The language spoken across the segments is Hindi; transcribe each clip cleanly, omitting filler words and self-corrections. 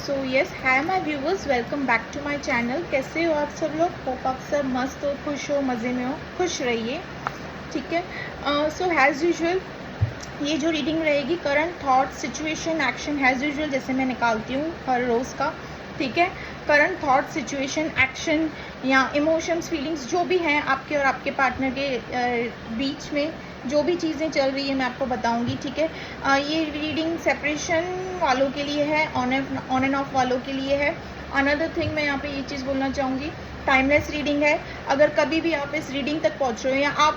So yes, hi my viewers, welcome back to my channel. कैसे हो आप सब लोग? होप आप सब मस्त हो, खुश हो, मज़े में हो, खुश रहिए। ठीक है। सो हैज़ यूजुअल ये जो रीडिंग रहेगी current through situation action has usual, जैसे मैं निकालती हूँ हर रोज़ का। ठीक है। करंट थॉट सिचुएशन एक्शन या इमोशंस फीलिंग्स जो भी हैं आपके और आपके पार्टनर के बीच में, जो भी चीज़ें चल रही है मैं आपको बताऊंगी। ठीक है। ये रीडिंग सेपरेशन वालों के लिए है, ऑन एंड ऑफ वालों के लिए है। अनदर थिंग मैं यहाँ पे ये चीज़ बोलना चाहूँगी, टाइमलेस रीडिंग है। अगर कभी भी आप इस रीडिंग तक पहुँच रहे हो या आप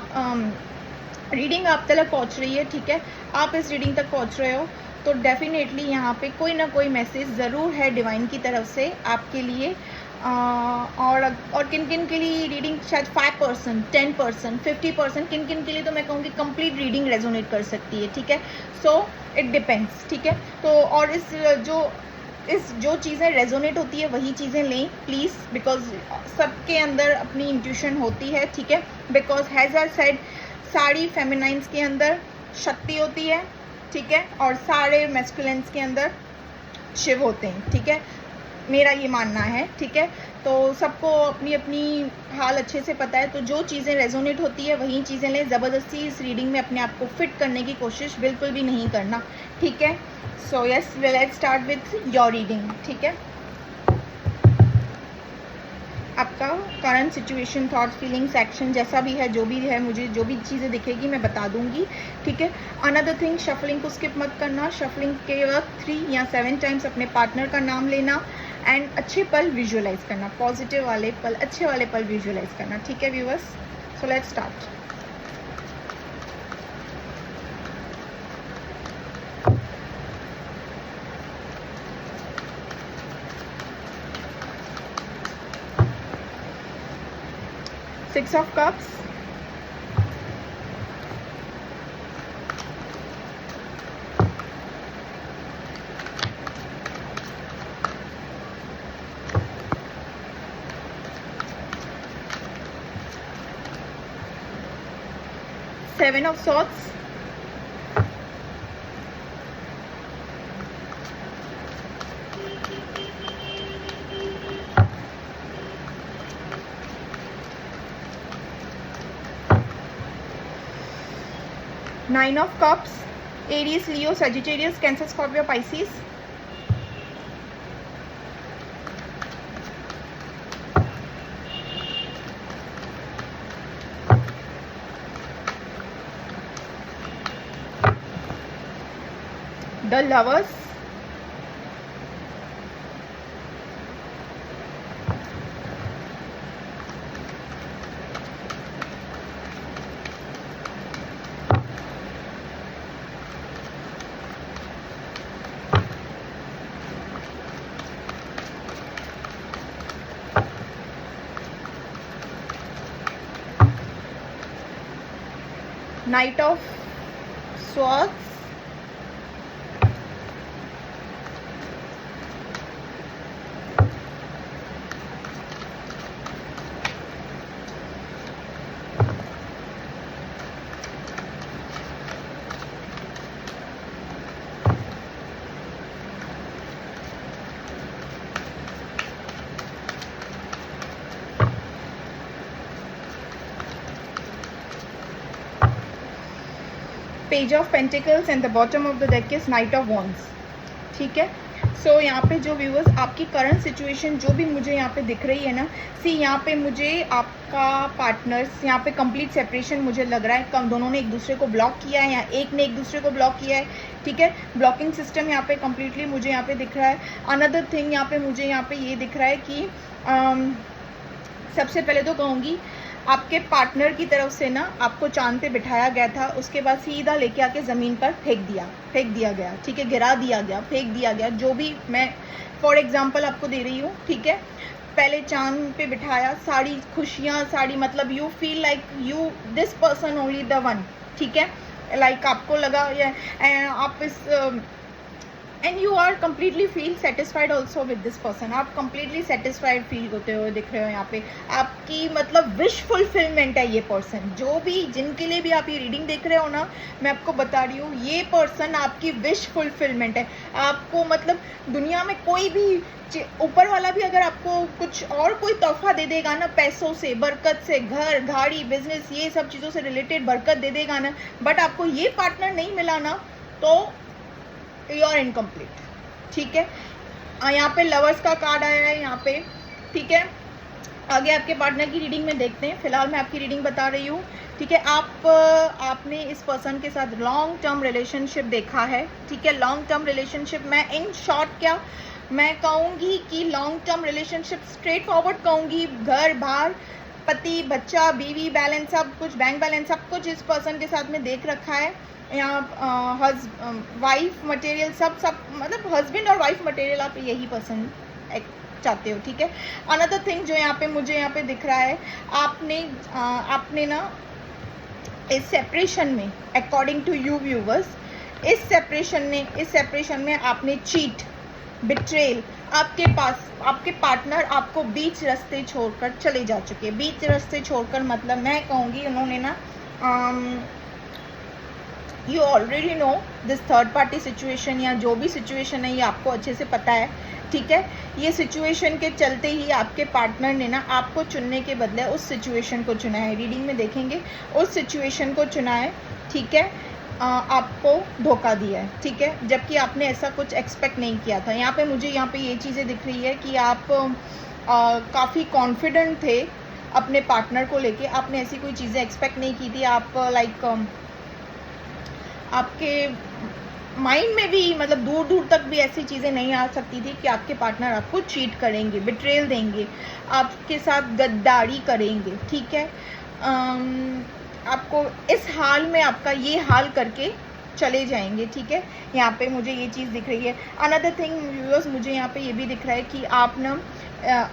रीडिंग आप तक पहुँच रही है, ठीक है, आप इस रीडिंग तक पहुँच रहे हो, तो डेफिनेटली यहाँ पे कोई ना कोई मैसेज ज़रूर है डिवाइन की तरफ से आपके लिए। और किन किन के लिए रीडिंग शायद 5%, 10%, 50%, किन किन के लिए तो मैं कहूँगी कंप्लीट रीडिंग रेजोनेट कर सकती है। ठीक है। So it depends. ठीक है। तो और इस जो चीज़ें रेजोनेट होती है वही चीज़ें लें प्लीज़, बिकॉज सबके अंदर अपनी इंट्यूशन होती है। ठीक है। बिकॉज हैज़ आई सेड, सारी फेमिनाइंस के अंदर शक्ति होती है। ठीक है। और सारे मैस्कुलिन्स के अंदर शिव होते हैं। ठीक है। मेरा ये मानना है। ठीक है। तो सबको अपनी अपनी हाल अच्छे से पता है, तो जो चीज़ें रेजोनेट होती है वही चीज़ें लें। ज़बरदस्ती इस रीडिंग में अपने आप को फिट करने की कोशिश बिल्कुल भी नहीं करना। ठीक है। So yes, let's start with your reading. ठीक है। आपका current situation, thought, feelings, action जैसा भी है, जो भी है, मुझे जो भी चीज़ें दिखेगी मैं बता दूंगी। ठीक है। अनदर थिंग, शफलिंग को स्किप मत करना। शफलिंग के वक्त 3 या 7 टाइम्स अपने पार्टनर का नाम लेना एंड अच्छे पल विजुअलाइज करना, पॉजिटिव वाले पल, अच्छे वाले पल विजुअलाइज करना। ठीक है viewers, so let's start. Six of Cups, Seven of Swords, Nine of Cups, Aries, Leo, Sagittarius, Cancer, Scorpio, Pisces, the Lovers, Knight of Swords, Page of Pentacles and the bottom of the deck is Knight of Wands. ठीक है। सो यहाँ पे जो व्यूअर्स, आपकी करंट सिचुएशन जो भी मुझे यहाँ पे दिख रही है ना, यहाँ पे मुझे आपका पार्टनर्स, यहाँ पे कंप्लीट सेपरेशन मुझे लग रहा है। कम दोनों ने एक दूसरे को ब्लॉक किया है या एक ने एक दूसरे को ब्लॉक किया है। ठीक है। ब्लॉकिंग सिस्टम यहाँ पे कम्प्लीटली मुझे यहाँ पे दिख रहा है। अनदर थिंग यहाँ पे मुझे यहाँ पे ये दिख रहा है कि सबसे पहले तो कहूँगी, आपके पार्टनर की तरफ से ना आपको चांद पे बिठाया गया था, उसके बाद सीधा लेके आके ज़मीन पर फेंक दिया गया। ठीक है। गिरा दिया गया, फेंक दिया गया, जो भी मैं फॉर एग्जांपल आपको दे रही हूँ। ठीक है। पहले चांद पे बिठाया, सारी खुशियाँ, सारी मतलब you feel like you this person only the one. ठीक है। लाइक आपको लगा आप इस and you are completely feel satisfied also with this person. आप कम्प्लीटली सेटिस्फाइड फील होते हुए दिख रहे हो यहाँ पे। आपकी मतलब विश फुलफिलमेंट है ये पर्सन। जो भी जिनके लिए भी आप ये रीडिंग देख रहे हो ना, मैं आपको बता रही हूँ ये पर्सन आपकी विश फुलफिलमेंट है। आपको मतलब दुनिया में कोई भी ऊपर वाला भी अगर आपको कुछ और कोई तोहफा दे देगा ना, पैसों से, बरकत से, घर, गाड़ी, बिजनेस, ये सब चीज़ों से रिलेटेड बरकत दे देगा ना, बट आपको ये पार्टनर नहीं मिला ना, तो यू आर इनकम्प्लीट। ठीक है, यहाँ पे लवर्स का कार्ड आया है यहाँ पे। ठीक है, आगे आपके पार्टनर की रीडिंग में देखते हैं। फिलहाल मैं आपकी रीडिंग बता रही हूँ। ठीक है, आपने इस पर्सन के साथ लॉन्ग टर्म रिलेशनशिप देखा है। ठीक है, लॉन्ग टर्म रिलेशनशिप, मैं इन शॉर्ट क्या मैं कहूँगी कि long term relationship straight forward कहूँगी। घर बार, पति, बच्चा, बीवी, बैलेंस, सब कुछ, बैंक बैलेंस, सब कुछ इस पर्सन के साथ में देख रखा है। यहाँ वाइफ मटेरियल, सब मतलब हस्बैंड और वाइफ मटेरियल आप यही पर्सन चाहते हो। ठीक है, अनदर थिंग जो यहाँ पे मुझे यहाँ पे दिख रहा है, आपने ना इस सेपरेशन में, अकॉर्डिंग टू यू व्यूवर्स, इस सेपरेशन में आपने चीट, बिट्रेल, आपके पार्टनर आपको बीच रास्ते छोड़कर चले जा चुके हैं। बीच रास्ते छोड़कर मतलब मैं कहूँगी उन्होंने ना, you already know this third party situation, या जो भी सिचुएशन है ये आपको अच्छे से पता है। ठीक है, ये सिचुएशन के चलते ही आपके पार्टनर ने ना आपको चुनने के बदले उस सिचुएशन को चुना है। रीडिंग में देखेंगे, उस सिचुएशन को चुना है। ठीक है, आपको धोखा दिया है। ठीक है, जबकि आपने ऐसा कुछ एक्सपेक्ट नहीं किया था। यहाँ पे मुझे यहाँ पे ये चीज़ें दिख रही है कि आप काफ़ी कॉन्फिडेंट थे अपने पार्टनर को लेके। आपने ऐसी कोई चीज़ें एक्सपेक्ट नहीं की थी। आप लाइक आपके माइंड में भी मतलब दूर दूर तक भी ऐसी चीज़ें नहीं आ सकती थी कि आपके पार्टनर आपको चीट करेंगे, बिट्रेल देंगे, आपके साथ गद्दारी करेंगे। ठीक है, आपको इस हाल में आपका ये हाल करके चले जाएंगे। ठीक है, यहाँ पे मुझे ये चीज़ दिख रही है। अनदर थिंग व्यूअर्स, मुझे यहाँ पे ये भी दिख रहा है कि आप ना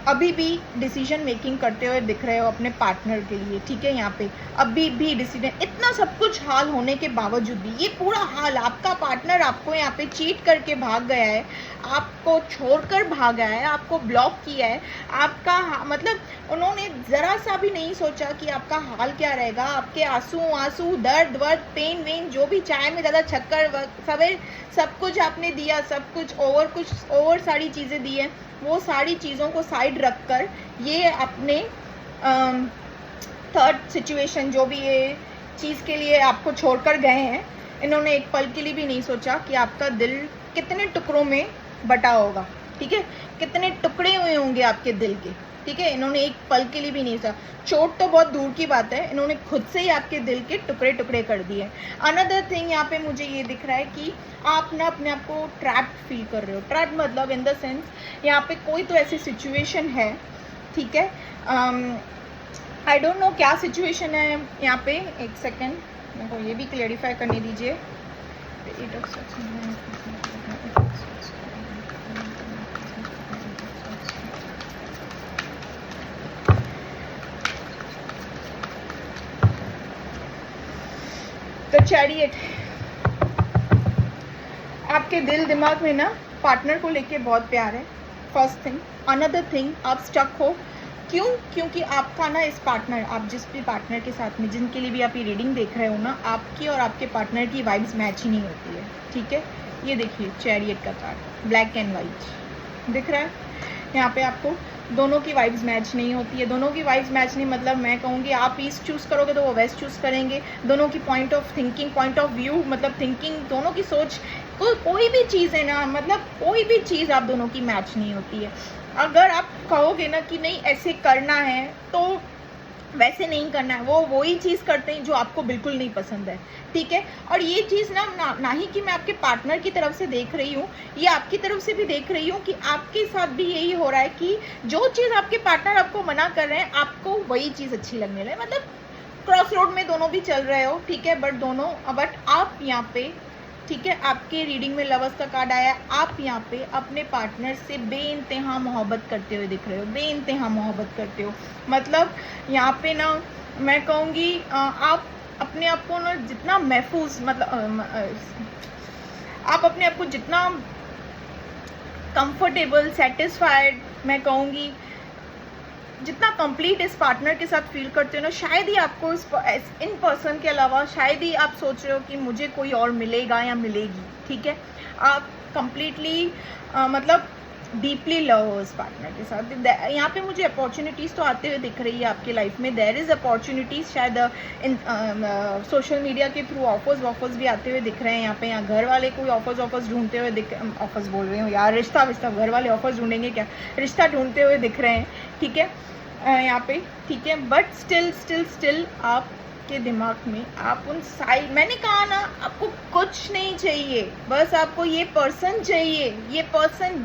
अभी भी डिसीजन मेकिंग करते हुए दिख रहे हो अपने पार्टनर के लिए। ठीक है, यहाँ पे अभी भी डिसीजन, इतना सब कुछ हाल होने के बावजूद भी, ये पूरा हाल, आपका पार्टनर आपको यहाँ पे चीट करके भाग गया है, आपको छोड़कर भागा है, आपको ब्लॉक किया है, आपका मतलब उन्होंने ज़रा सा भी नहीं सोचा कि आपका हाल क्या रहेगा। आपके आंसू, दर्द वर्द, पेन वेन, जो भी, चाय में ज़्यादा शक्कर सवेर, सब कुछ आपने दिया, सब कुछ ओवर सारी चीज़ें दी है। वो सारी चीज़ों को साइड रखकर ये अपने थर्ड सिचुएशन, जो भी ये चीज़ के लिए आपको छोड़कर गए हैं, इन्होंने एक पल के लिए भी नहीं सोचा कि आपका दिल कितने टुकड़ों में बटा होगा। ठीक है, कितने टुकड़े हुए होंगे आपके दिल के। ठीक है, इन्होंने एक पल के लिए भी नहीं सोचा। चोट तो बहुत दूर की बात है, इन्होंने खुद से ही आपके दिल के टुकड़े टुकड़े कर दिए। अनदर थिंग यहाँ पे मुझे ये दिख रहा है कि आप ना अपने आप को ट्रैप्ड फील कर रहे हो। ट्रैप्ड मतलब इन द सेंस, यहाँ पे कोई तो ऐसी सिचुएशन है। ठीक है, आई डोंट नो क्या सिचुएशन है यहाँ पे। एक सेकेंड, मेरे को ये भी क्लेरिफाई करने दीजिए। तो चैरियट, आपके दिल दिमाग में ना पार्टनर को लेके बहुत प्यार है, फर्स्ट थिंग। अनदर थिंग, आप स्टक हो। क्योंकि आपका ना इस पार्टनर, आप जिस भी पार्टनर के साथ में, जिनके लिए भी आप ये रीडिंग देख रहे हो ना, आपकी और आपके पार्टनर की वाइब्स मैच ही नहीं होती है। ठीक है, ये देखिए चैरियट का कार्ड, ब्लैक एंड वाइट दिख रहा है। यहाँ पे आपको दोनों की वाइब्स मैच नहीं होती है। दोनों की वाइब्स मैच नहीं मतलब मैं कहूँगी आप ईस्ट चूज़ करोगे तो वो वेस्ट चूज़ करेंगे। दोनों की point of thinking, point of view, मतलब थिंकिंग, दोनों की सोच, कोई भी चीज़ है ना, मतलब कोई भी चीज़ आप दोनों की मैच नहीं होती है। अगर आप कहोगे ना कि नहीं ऐसे करना है, तो वैसे नहीं करना है, वो वही चीज़ करते हैं जो आपको बिल्कुल नहीं पसंद है। ठीक है, और ये चीज़ ना ही कि मैं आपके पार्टनर की तरफ से देख रही हूँ, ये आपकी तरफ से भी देख रही हूँ कि आपके साथ भी यही हो रहा है कि जो चीज़ आपके पार्टनर आपको मना कर रहे हैं, आपको वही चीज़ अच्छी लगने लगे। मतलब क्रॉस रोड में दोनों भी चल रहे हो। ठीक है, बट आप यहाँ पे, ठीक है, आपके रीडिंग में लवर्स का कार्ड आया। आप यहाँ पे अपने पार्टनर से बेइंतहा मोहब्बत करते हुए दिख रहे हो, बेइंतहा मोहब्बत करते हो। मतलब यहाँ पे ना मैं कहूँगी आप अपने आप को ना जितना महफूज, मतलब आप अपने आप को जितना कंफर्टेबल, सेटिस्फाइड, मैं कहूँगी जितना कंप्लीट इस पार्टनर के साथ फील करते हो ना, शायद ही आपको इन पर्सन के अलावा शायद ही आप सोच रहे हो कि मुझे कोई और मिलेगा या मिलेगी, ठीक है। आप कंप्लीटली मतलब डीपली लव हो इस पार्टनर के साथ। यहाँ पे मुझे अपॉर्चुनिटीज़ तो आते हुए दिख रही है आपकी लाइफ में, देयर इज़ अपॉर्चुनिटीज़, शायद इन सोशल मीडिया के थ्रू ऑफर्स भी आते हुए दिख रहे हैं यहाँ पे। यहाँ घर वाले कोई ऑफर्स ढूंढते हुए ऑफर्स बोल रही हूँ यार, रिश्ता घर वाले ऑफर्स ढूंढेंगे क्या, रिश्ता ढूंढते हुए दिख रहे हैं, ठीक है, यहाँ पे, ठीक है। बट स्टिल आपके दिमाग में आप उन साइड, मैंने कहा ना आपको कुछ नहीं चाहिए, बस आपको ये पर्सन चाहिए। ये पर्सन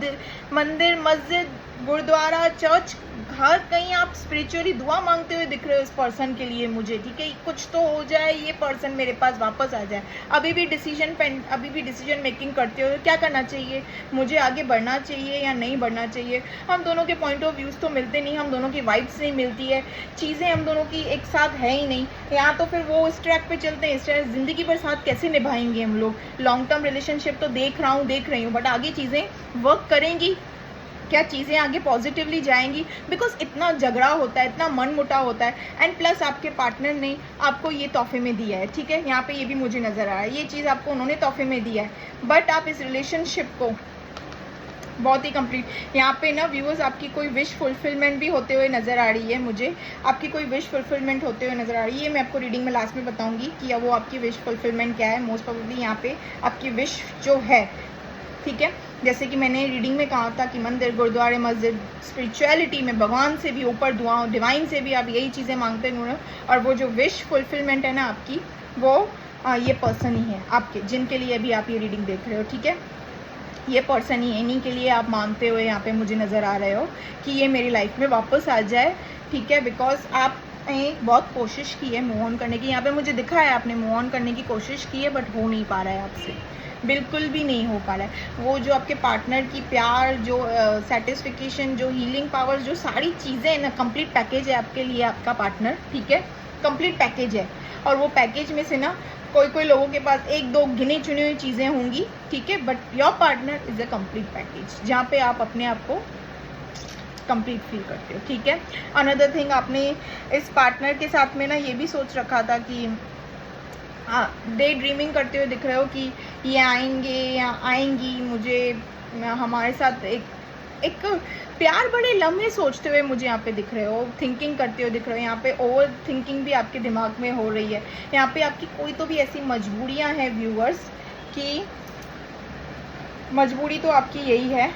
मंदिर, मस्जिद, गुरुद्वारा, चर्च, हर कहीं आप स्पिरिचुअली दुआ मांगते हुए दिख रहे हो इस पर्सन के लिए मुझे, ठीक है। कुछ तो हो जाए, ये पर्सन मेरे पास वापस आ जाए। अभी भी डिसीजन मेकिंग करते हो, क्या करना चाहिए, मुझे आगे बढ़ना चाहिए या नहीं बढ़ना चाहिए। हम दोनों के पॉइंट ऑफ व्यूज़ तो मिलते नहीं, हम दोनों की वाइब्स नहीं मिलती है, चीज़ें हम दोनों की एक साथ है ही नहीं। यहाँ तो फिर वो इस ट्रैक पे चलते हैं, इस ट्रैक ज़िंदगी भर साथ कैसे निभाएंगे हम लोग। लॉन्ग टर्म रिलेशनशिप तो देख रही हूँ, बट आगे चीज़ें वर्क करेंगी क्या, चीज़ें आगे पॉजिटिवली जाएंगी? बिकॉज इतना झगड़ा होता है, इतना मन मुटाव होता है, एंड प्लस आपके पार्टनर ने आपको ये तोहफे में दिया है, ठीक है। यहाँ पे ये भी मुझे नज़र आ रहा है, ये चीज़ आपको उन्होंने तोहफे में दिया है, बट आप इस रिलेशनशिप को बहुत ही कंप्लीट, यहाँ पे ना व्यूअर्स आपकी कोई विश फुलफिलमेंट भी होते हुए नज़र आ रही है मुझे, आपकी कोई विश फुलफिलमेंट होते हुए नज़र आ रही है। मैं आपको रीडिंग में लास्ट में बताऊंगी कि वो आपकी विश फुलफिलमेंट क्या है। मोस्ट प्रोबेबली यहाँ पे आपकी विश जो है, ठीक है, जैसे कि मैंने रीडिंग में कहा था कि मंदिर, गुरुद्वारे, मस्जिद, स्पिरिचुअलिटी में भगवान से भी ऊपर, दुआओं, डिवाइन से भी आप यही चीज़ें मांगते हैं, और वो जो विश फुलफिलमेंट है ना आपकी, वो ये पर्सन ही है आपके, जिनके लिए भी आप ये रीडिंग देख रहे हो, ठीक है। ये पर्सन ही है, इन्हीं के लिए आप मांगते हुए यहाँ पे मुझे नज़र आ रहे हो कि ये मेरी लाइफ में वापस आ जाए, ठीक है। बिकॉज आपने बहुत कोशिश की है मूव ऑन करने की, यहाँ पे मुझे दिखा है आपने मूव ऑन करने की कोशिश की है, बट हो नहीं पा रहा है आपसे, बिल्कुल भी नहीं हो पा रहा है। वो जो आपके पार्टनर की प्यार, जो सेटिस्फिकेशन, जो हीलिंग पावर, जो सारी चीज़ें हैं ना, कंप्लीट पैकेज है आपके लिए आपका पार्टनर, ठीक है, कंप्लीट पैकेज है। और वो पैकेज में से ना कोई लोगों के पास एक दो गिनी चुनी हुई चीज़ें होंगी, ठीक है, but your partner is a complete package, जहाँ पे आप अपने आप को कंप्लीट फील करते हो, ठीक है। अनदर थिंग, आपने इस पार्टनर के साथ में ना ये भी सोच रखा था कि डे ड्रीमिंग करते हुए दिख रहे हो कि ये आएंगे या आएंगी, मुझे हमारे साथ एक प्यार बड़े लम्हे सोचते हुए मुझे यहाँ पे दिख रहे हो, थिंकिंग करते हुए दिख रहे हो। यहाँ पे ओवर थिंकिंग भी आपके दिमाग में हो रही है। यहाँ पे आपकी कोई तो भी ऐसी मजबूरियाँ हैं व्यूअर्स, कि मजबूरी तो आपकी यही है,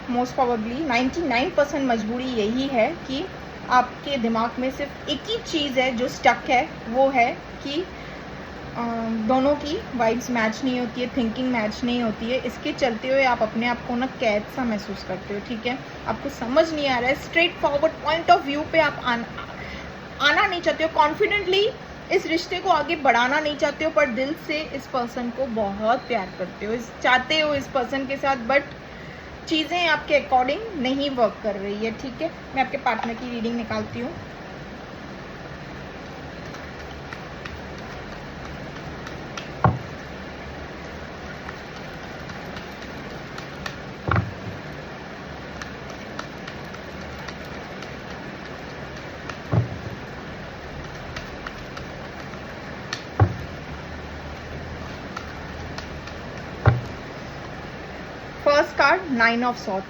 मोस्ट प्रोबेबली 99% मजबूरी यही है कि आपके दिमाग में सिर्फ एक ही चीज़ है जो स्टक है, वो है कि दोनों की वाइब्स मैच नहीं होती है, थिंकिंग मैच नहीं होती है। इसके चलते हुए आप अपने आप को ना कैद सा महसूस करते हो, ठीक है। आपको समझ नहीं आ रहा है, straight forward point of view पे आप आना नहीं चाहते हो, कॉन्फिडेंटली इस रिश्ते को आगे बढ़ाना नहीं चाहते हो, पर दिल से इस पर्सन को बहुत प्यार करते हो, चाहते हो इस पर्सन के साथ, बट चीज़ें आपके अकॉर्डिंग नहीं वर्क कर रही है, ठीक है। मैं आपके पार्टनर की रीडिंग निकालती हूँ। First card, 9 of Swords.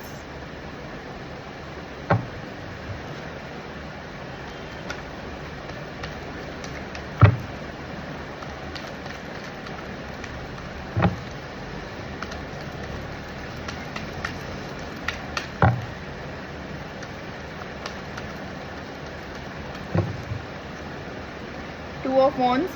Two of Wands.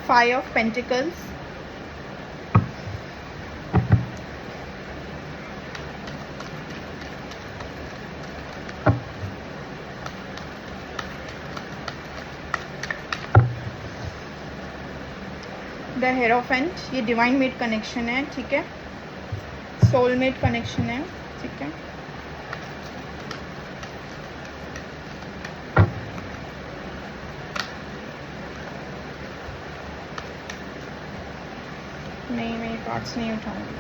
Five of Pentacles. The hierophant, ये डिवाइन मेट कनेक्शन है, ठीक है, सोलमेट कनेक्शन है, ठीक है। नहीं, मैं कार्ड्स नहीं उठाऊंगी।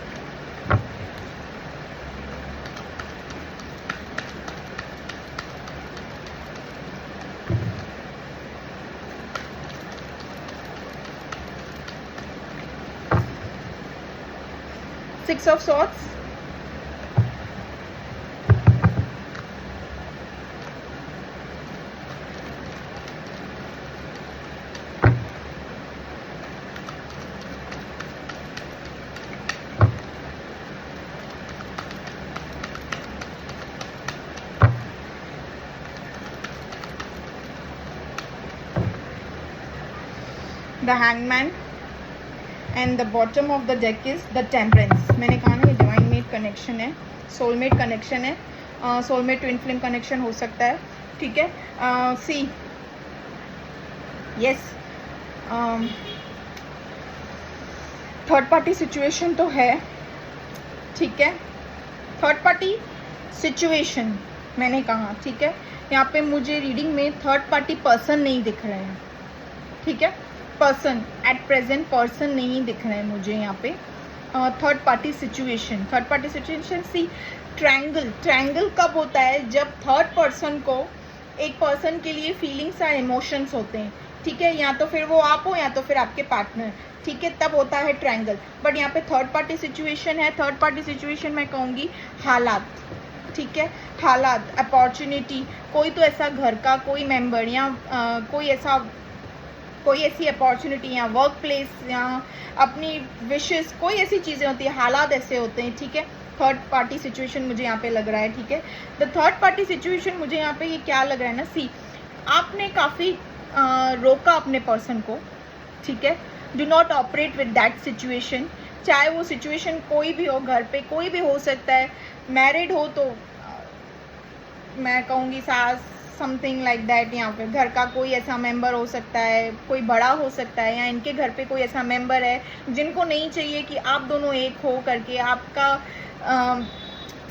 Six of Swords, the Hangman, and the bottom of the deck is the temperance. मैंने कहा ना ये डिवाइन मेट कनेक्शन है, सोलमेट कनेक्शन है, सोलमेट ट्विन फ्लेम कनेक्शन हो सकता है, ठीक है। सी यस, थर्ड पार्टी सिचुएशन तो है, ठीक है, थर्ड पार्टी सिचुएशन मैंने कहा, ठीक है। यहाँ पे मुझे रीडिंग में थर्ड पार्टी पर्सन नहीं दिख रहे हैं, ठीक है, पर्सन एट प्रेजेंट पर्सन नहीं दिख रहे हैं मुझे यहाँ पे। Third party situation, third party situation, C triangle, triangle कब होता है? जब थर्ड पर्सन को एक पर्सन के लिए फीलिंग्स और इमोशंस होते हैं, ठीक है, या तो फिर वो आप हो या तो फिर आपके पार्टनर, ठीक है, तब होता है ट्रायंगल। बट यहाँ पे थर्ड पार्टी सिचुएशन है, थर्ड पार्टी सिचुएशन मैं कहूँगी हालात, ठीक है, हालात, अपॉर्चुनिटी, कोई तो ऐसा घर का कोई मेंबर या कोई ऐसी अपॉर्चुनिटी या वर्क प्लेस या अपनी विशेस, कोई ऐसी चीज़ें होती है, हालात ऐसे होते हैं, ठीक है। थर्ड पार्टी सिचुएशन मुझे यहाँ पे लग रहा है, ठीक है। द थर्ड पार्टी सिचुएशन मुझे यहाँ पे ये क्या लग रहा है ना, सी आपने काफ़ी रोका अपने पर्सन को, ठीक है। Do not operate with that situation, चाहे वो सिचुएशन कोई भी हो, घर पे कोई भी हो सकता है, मैरिड हो तो मैं कहूँगी सास, समथिंग लाइक दैट, यहाँ पे घर का कोई ऐसा मेंबर हो सकता है, कोई बड़ा हो सकता है, या इनके घर पे कोई ऐसा मेंबर है जिनको नहीं चाहिए कि आप दोनों एक हो करके, आपका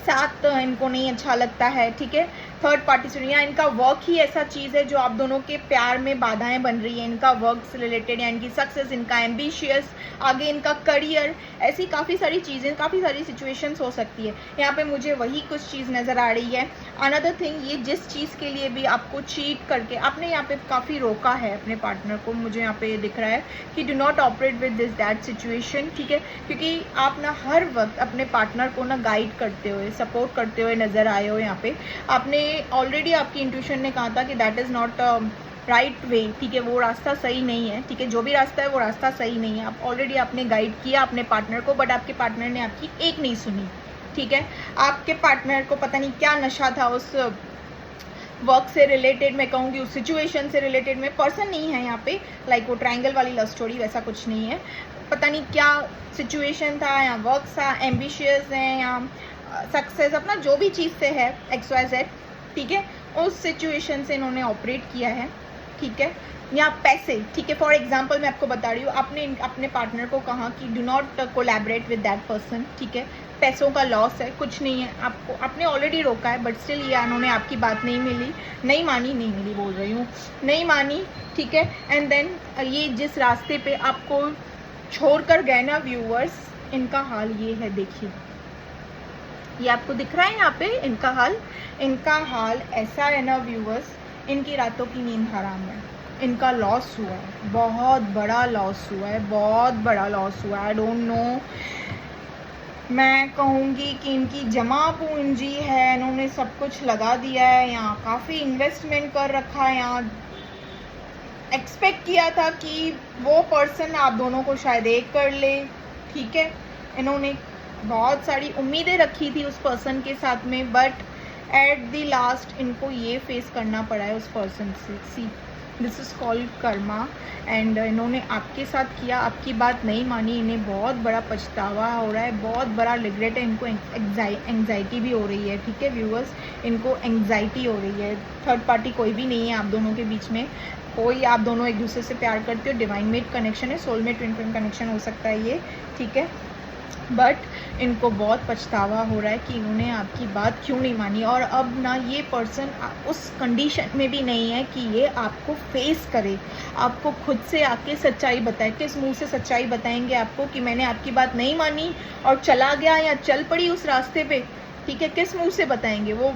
साथ इनको नहीं अच्छा लगता है, ठीक है। थर्ड पार्टी से, या इनका वर्क ही ऐसा चीज़ है जो आप दोनों के प्यार में बाधाएं बन रही है, इनका वर्क से रिलेटेड या इनकी सक्सेस, इनका एम्बिशियस, आगे इनका करियर, ऐसी काफ़ी सारी चीज़ें, काफ़ी सारी सिचुएशंस हो सकती है। यहाँ पे मुझे वही कुछ चीज़ नज़र आ रही है। अनदर थिंग, ये जिस चीज़ के लिए भी आपको चीट करके आपने यहाँ पे काफ़ी रोका है अपने पार्टनर को, मुझे यहाँ पे दिख रहा है कि do not operate with this that situation, ठीक है, क्योंकि आप ना हर वक्त अपने पार्टनर को ना गाइड करते हुए, सपोर्ट करते हुए नज़र आए हो। यहाँ पे आपने ऑलरेडी, आपकी इंट्यूशन ने कहा था कि that is not right way, ठीक है, वो रास्ता सही नहीं है, ठीक है, जो भी रास्ता है वो रास्ता सही नहीं है। आप ऑलरेडी आपने गाइड किया अपने पार्टनर को, बट आपके पार्टनर ने आपकी एक नहीं सुनी, ठीक है। आपके पार्टनर को पता नहीं क्या नशा था उस वर्क से रिलेटेड, मैं कहूँगी उस सिचुएशन से रिलेटेड में, पर्सन नहीं है यहाँ पे, लाइक वो ट्रायंगल वाली लव स्टोरी वैसा कुछ नहीं है, पता नहीं क्या सिचुएशन था, या वर्क था, एम्बिशियस है, या सक्सेस, अपना जो भी चीज़ से है XYZ, ठीक है, उस सिचुएशन से इन्होंने ऑपरेट किया है, ठीक है, या पैसे, ठीक है। फॉर एग्जांपल मैं आपको बता रही हूँ, आपने अपने पार्टनर को कहा कि do not collaborate with that person, ठीक है, पैसों का लॉस है, कुछ नहीं है, आपको आपने ऑलरेडी रोका है, बट स्टिल ये उन्होंने आपकी बात नहीं मिली बोल रही हूँ, नहीं मानी, ठीक है। एंड देन ये जिस रास्ते पे आपको छोड़ कर गए ना व्यूअर्स, इनका हाल ये है, देखिए, ये आपको दिख रहा है यहाँ पे इनका हाल ऐसा है ना व्यूअर्स, इनकी रातों की नींद हराम है, इनका लॉस हुआ है, बहुत बड़ा लॉस हुआ है, बहुत बड़ा लॉस हुआ है। आई डोंट नो, मैं कहूँगी कि इनकी जमा पूंजी है, इन्होंने सब कुछ लगा दिया है, यहाँ काफ़ी इन्वेस्टमेंट कर रखा है, यहाँ एक्सपेक्ट किया था कि वो पर्सन आप दोनों को शायद एक कर ले, ठीक है, इन्होंने बहुत सारी उम्मीदें रखी थी उस पर्सन के साथ में, बट एट द लास्ट इनको ये फेस करना पड़ा है उस पर्सन से। See this is called Karma, and इन्होंने आपके साथ किया, आपकी बात नहीं मानी, इन्हें बहुत बड़ा पछतावा हो रहा है, बहुत बड़ा रिग्रेट है, इनको एंग्जाइटी भी हो रही है, ठीक है व्यूअर्स, इनको एंग्जाइटी हो रही है। थर्ड पार्टी कोई भी नहीं है आप दोनों के बीच में, कोई आप दोनों एक दूसरे से प्यार करते हो, डिवाइन मेट कनेक्शन है, सोलमेट ट्विन फ्लेम कनेक्शन हो सकता है ये, ठीक है। बट इनको बहुत पछतावा हो रहा है कि इन्होंने आपकी बात क्यों नहीं मानी, और अब ना ये पर्सन उस कंडीशन में भी नहीं है कि ये आपको फेस करे, आपको खुद से आके सच्चाई बताए। किस मुंह से सच्चाई बताएंगे आपको कि मैंने आपकी बात नहीं मानी और चला गया या चल पड़ी उस रास्ते पे, ठीक है, किस मुंह से बताएंगे? वो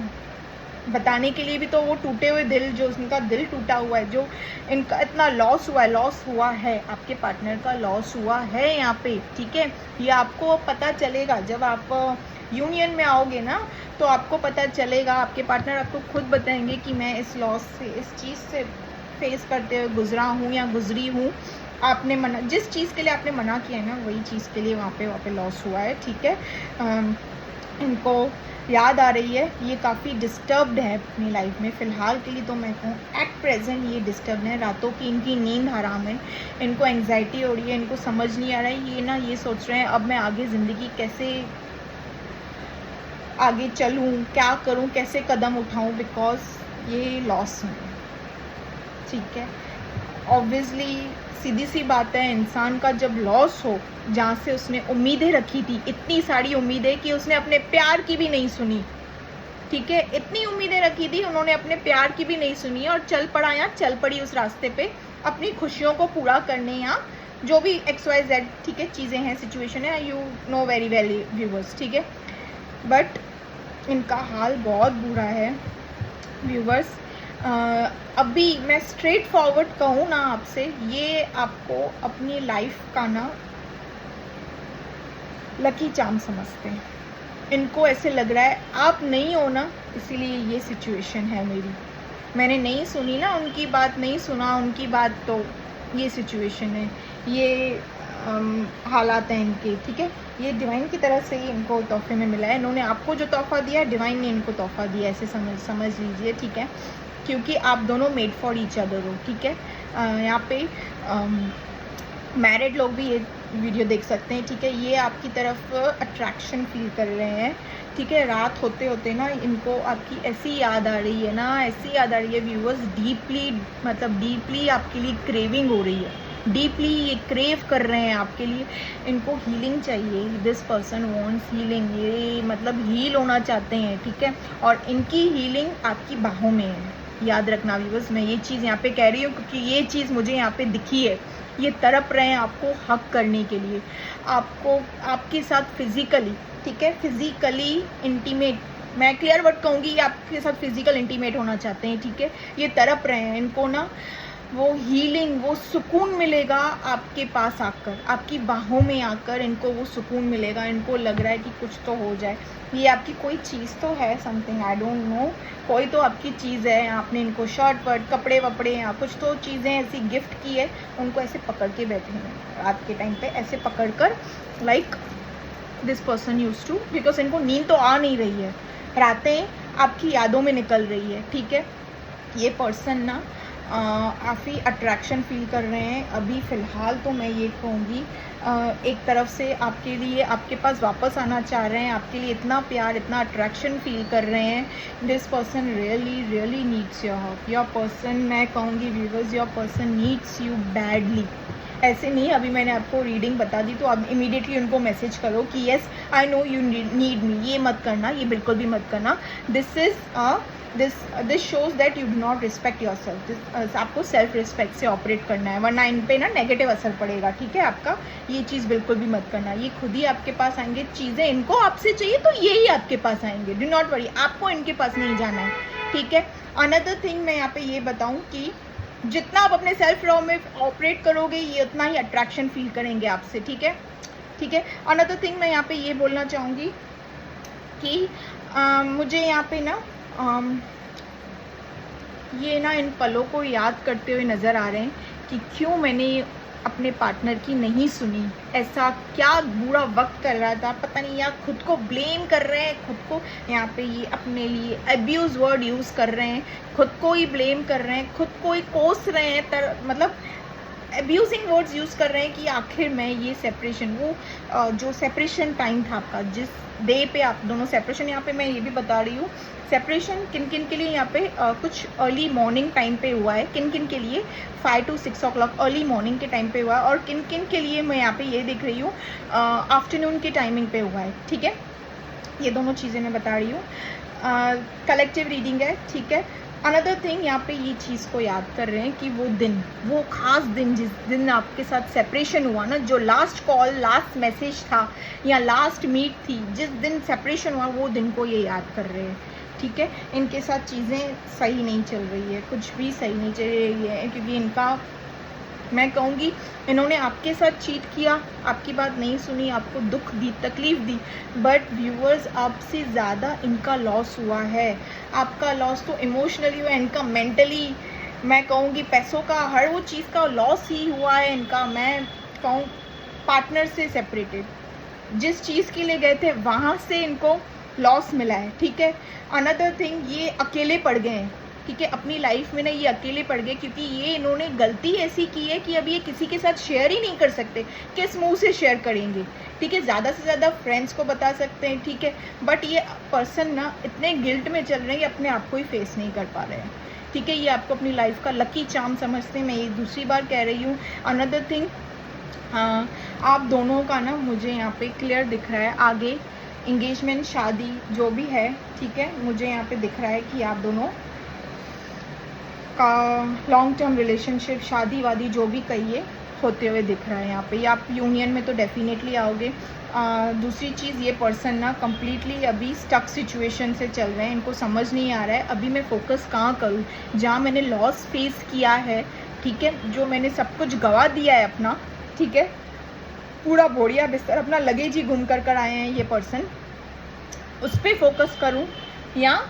बताने के लिए भी तो वो टूटे हुए दिल, जो उनका दिल टूटा हुआ है, जो इनका इतना लॉस हुआ है, आपके पार्टनर का लॉस हुआ है यहाँ पे, ठीक है। ये आपको पता चलेगा जब आप यूनियन में आओगे ना, तो आपको पता चलेगा, आपके पार्टनर आपको खुद बताएंगे कि मैं इस लॉस से, इस चीज़ से फेस करते हुए गुजरा हूँ या गुजरी हूँ। आपने मना, जिस चीज़ के लिए आपने मना किया है ना, वही चीज़ के लिए वहाँ पे लॉस हुआ है, ठीक है। इनको याद आ रही है, ये काफ़ी डिस्टर्ब्ड है अपनी लाइफ में फ़िलहाल के लिए, तो मैं कहूँ एट प्रेजेंट ये डिस्टर्ब है। रातों की इनकी नींद हराम है, इनको एंग्जाइटी हो रही है, इनको समझ नहीं आ रहा है, ये ना ये सोच रहे हैं अब मैं आगे ज़िंदगी कैसे आगे चलूँ, क्या करूँ, कैसे कदम उठाऊँ, बिकॉज ये लॉस है, ठीक है। ऑब्वियसली सीधी सी बात है, इंसान का जब लॉस हो, जहाँ से उसने उम्मीदें रखी थी, इतनी सारी उम्मीदें कि उसने अपने प्यार की भी नहीं सुनी, ठीक है, इतनी उम्मीदें रखी थी, उन्होंने अपने प्यार की भी नहीं सुनी और चल पड़ा या चल पड़ी उस रास्ते पे अपनी खुशियों को पूरा करने, या जो भी XYZ, ठीक है, चीज़ें हैं, सिचुएशन है, you know very well viewers, ठीक है। बट इनका हाल बहुत बुरा है व्यूवर्स। अभी मैं स्ट्रेट फॉरवर्ड कहूँ ना आपसे, ये आपको अपनी लाइफ का ना लकी चार्म समझते हैं। इनको ऐसे लग रहा है आप नहीं हो ना, इसीलिए ये सिचुएशन है मेरी, मैंने नहीं सुनी ना उनकी बात, नहीं सुना उनकी बात, तो ये सिचुएशन है, ये हालात हैं इनके, ठीक है। ये डिवाइन की तरफ से ही इनको तोहफे में मिला है, इन्होंने आपको जो तोहफा दिया है, डिवाइन ने इनको तोहफा दिया, ऐसे समझ लीजिए, ठीक है, क्योंकि आप दोनों मेड फॉर ईच अदर हो, ठीक है। यहाँ पे मैरिड लोग भी ये वीडियो देख सकते हैं, ठीक है। ये आपकी तरफ अट्रैक्शन फील कर रहे हैं, ठीक है। रात होते होते ना इनको आपकी ऐसी याद आ रही है ना, ऐसी याद आ रही है व्यूअर्स, डीपली, मतलब डीपली आपके लिए क्रेविंग हो रही है, डीपली ये क्रेव कर रहे हैं आपके लिए, इनको हीलिंग चाहिए, दिस पर्सन वांट्स हीलिंग, ये मतलब हील होना चाहते हैं, ठीक है। और इनकी हीलिंग आपकी बाहों में है, याद रखना व्यूअर्स, मैं ये चीज़ यहाँ पे कह रही हूँ क्योंकि ये चीज़ मुझे यहाँ पे दिखी है। ये तड़प रहे हैं आपको हक करने के लिए, आपको आपके साथ फिजिकली, ठीक है, फिजिकली इंटीमेट, मैं क्लियर वर्ड कहूँगी, ये आपके साथ फिजिकल इंटीमेट होना चाहते हैं, ठीक है। ये तड़प रहे हैं, इनको ना वो हीलिंग, वो सुकून मिलेगा आपके पास आकर, आपकी बाहों में आकर इनको वो सुकून मिलेगा। इनको लग रहा है कि कुछ तो हो जाए, ये आपकी कोई चीज़ तो है, समथिंग, आई डोंट नो, कोई तो आपकी चीज़ है, आपने इनको शर्ट वर्ट, कपड़े वपड़े, या कुछ तो चीज़ें ऐसी गिफ्ट की है, उनको ऐसे पकड़ के बैठे हैं रात के टाइम पे, ऐसे पकड़ कर, like this person use to, because इनको नींद तो आ नहीं रही है, रातें आपकी यादों में निकल रही है, ठीक है। ये पर्सन ना काफ़ी अट्रैक्शन फील कर रहे हैं अभी फ़िलहाल, तो मैं ये कहूँगी एक तरफ से आपके लिए, आपके पास वापस आना चाह रहे हैं, आपके लिए इतना प्यार, इतना अट्रैक्शन फील कर रहे हैं। This person really needs your help, your person, मैं कहूँगी viewers, your person needs you badly. ऐसे नहीं, अभी मैंने आपको रीडिंग बता दी तो अब इमीडिएटली उनको मैसेज करो कि yes I know you need me, ये मत करना, ये बिल्कुल भी मत करना, this shows that you do not respect your self, आपको सेल्फ रिस्पेक्ट से ऑपरेट करना है, वरना इन पे ना नेगेटिव असर पड़ेगा, ठीक है आपका। ये चीज़ बिल्कुल भी मत करना, ये खुद ही आपके पास आएंगे, चीज़ें इनको आपसे चाहिए तो ये ही आपके पास आएंगे, डू नॉट वरी, आपको इनके पास नहीं जाना है, ठीक है। अनदर थिंग मैं यहाँ पे ये बताऊँ कि जितना आप अपने सेल्फ लव में ऑपरेट करोगे, ये उतना ही अट्रैक्शन फील करेंगे आपसे, ठीक है, ठीक है। अनदर थिंग मैं यहाँ पे ये बोलना चाहूँगी कि मुझे यहाँ पे ना ये ना इन पलों को याद करते हुए नज़र आ रहे हैं कि क्यों मैंने अपने पार्टनर की नहीं सुनी, ऐसा क्या बुरा वक्त कर रहा था, पता नहीं, या खुद को ब्लेम कर रहे हैं, खुद को यहाँ पे ये अपने लिए अब्यूज़ वर्ड यूज़ कर रहे हैं, खुद को ही ब्लेम कर रहे हैं, खुद को ही कोस रहे हैं, मतलब अब्यूजिंग वर्ड्स यूज़ कर रहे हैं कि आखिर में ये सेपरेशन, वो जो सेपरेशन टाइम था आपका, जिस डे पे आप दोनों सेपरेशन, यहाँ पे मैं ये भी बता रही हूँ सेपरेशन किन किन के लिए यहाँ पे कुछ अर्ली मॉर्निंग टाइम पे हुआ है, किन किन के लिए 5 to 6 o'clock अर्ली मॉर्निंग के टाइम पे हुआ है, और किन किन के लिए मैं यहाँ पे ये देख रही हूँ आफ्टरनून के टाइमिंग पे हुआ है। ठीक है, ये दोनों चीज़ें मैं बता रही हूँ। कलेक्टिव रीडिंग है। ठीक है, अनदर थिंग यहाँ पे ये चीज़ को याद कर रहे हैं कि वो दिन, वो ख़ास दिन जिस दिन आपके साथ सेपरेशन हुआ ना, जो लास्ट कॉल, लास्ट मैसेज था या लास्ट मीट थी, जिस दिन सेपरेशन हुआ वो दिन को ये याद कर रहे हैं। ठीक है, इनके साथ चीज़ें सही नहीं चल रही है, कुछ भी सही नहीं चल रही है, क्योंकि इनका, मैं कहूँगी इन्होंने आपके साथ चीट किया, आपकी बात नहीं सुनी, आपको दुख दी, तकलीफ़ दी, बट व्यूअर्स आपसे ज़्यादा इनका लॉस हुआ है। आपका लॉस तो इमोशनली हुआ है, इनका मेंटली, मैं कहूँगी पैसों का, हर वो चीज़ का लॉस ही हुआ है इनका। मैं कहूँ पार्टनर से सेपरेटेड, जिस चीज़ के लिए गए थे वहाँ से इनको लॉस मिला है। ठीक है, अनदर थिंग, ये अकेले पड़ गए हैं। ठीक है, अपनी लाइफ में ना ये अकेले पड़ गए, क्योंकि ये इन्होंने गलती ऐसी की है कि अब ये किसी के साथ शेयर ही नहीं कर सकते। किस मुंह से शेयर करेंगे? ठीक है, ज़्यादा से ज़्यादा फ्रेंड्स को बता सकते हैं। ठीक है, बट ये पर्सन ना इतने गिल्ट में चल रहे हैं कि अपने आप को ही फेस नहीं कर पा रहे हैं। ठीक है, ये आपको अपनी लाइफ का लकी चार्म समझते हैं, मैं ये दूसरी बार कह रही हूँ। अनदर थिंग, आप दोनों का ना मुझे यहाँ पे क्लियर दिख रहा है आगे इंगेजमेंट, शादी जो भी है। ठीक है, मुझे यहाँ पे दिख रहा है कि आप दोनों का लॉन्ग टर्म रिलेशनशिप, शादी वादी जो भी कहिए, होते हुए दिख रहा है यहाँ पे। आप यूनियन में तो डेफिनेटली आओगे। दूसरी चीज़, ये पर्सन ना कम्प्लीटली अभी स्टक सिचुएशन से चल रहे हैं, इनको समझ नहीं आ रहा है अभी मैं फोकस कहाँ करूँ, जहाँ मैंने लॉस फेस किया है। ठीक है, जो मैंने सब कुछ गवा दिया है अपना, ठीक है, पूरा बोरिया बिस्तर, अपना लगेज ही घूम कर आए हैं ये पर्सन, उस पर फोकस करूँ या